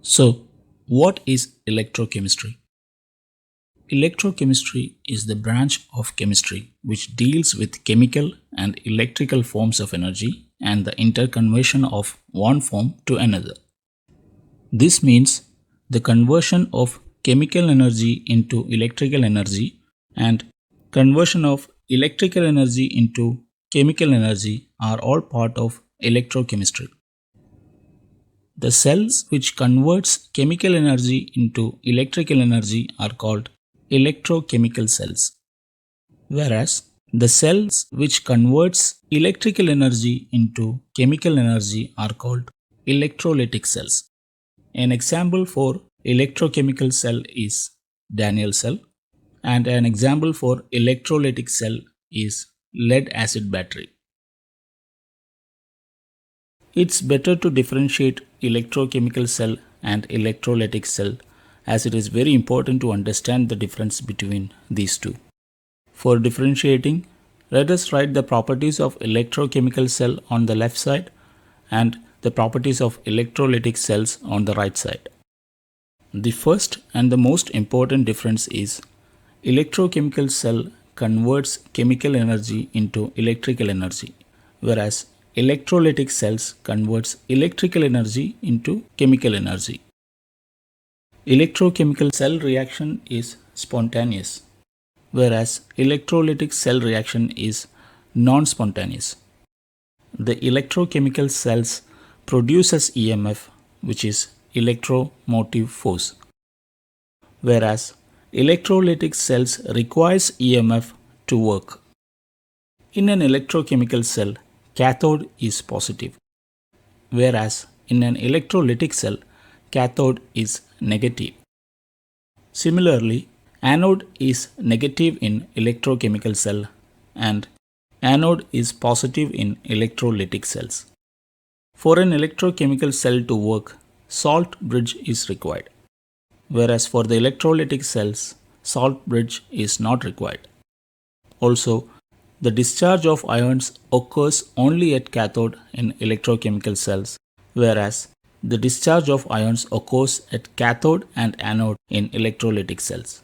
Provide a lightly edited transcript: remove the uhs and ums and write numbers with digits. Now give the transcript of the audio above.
So, what is electrochemistry? Electrochemistry is the branch of chemistry which deals with chemical and electrical forms of energy and the interconversion of one form to another. This means the conversion of chemical energy into electrical energy and conversion of electrical energy into chemical energy are all part of electrochemistry. The cells which converts chemical energy into electrical energy are called electrochemical cells, whereas the cells which converts electrical energy into chemical energy are called electrolytic cells. An example for electrochemical cell is Daniell cell, and an example for electrolytic cell is lead acid battery. It's better to differentiate electrochemical cell and electrolytic cell, as it is very important to understand the difference between these two. For differentiating, let us write the properties of electrochemical cell on the left side and the properties of electrolytic cells on the right side. The first and the most important difference is electrochemical cell converts chemical energy into electrical energy, whereas electrolytic cells converts electrical energy into chemical energy. Electrochemical cell reaction is spontaneous, whereas electrolytic cell reaction is non-spontaneous. The electrochemical cells produces EMF, which is Electro Motive Force, whereas electrolytic cells requires EMF to work. In an electrochemical cell, cathode is positive, whereas in an electrolytic cell, cathode is negative. Similarly, anode is negative in electrochemical cell and anode is positive in electrolytic cells. For an electrochemical cell to work, salt bridge is required, whereas for the electrolytic cells, salt bridge is not required. Also, the discharge of ions occurs only at cathode in electrochemical cells, whereas the discharge of ions occurs at cathode and anode in electrolytic cells.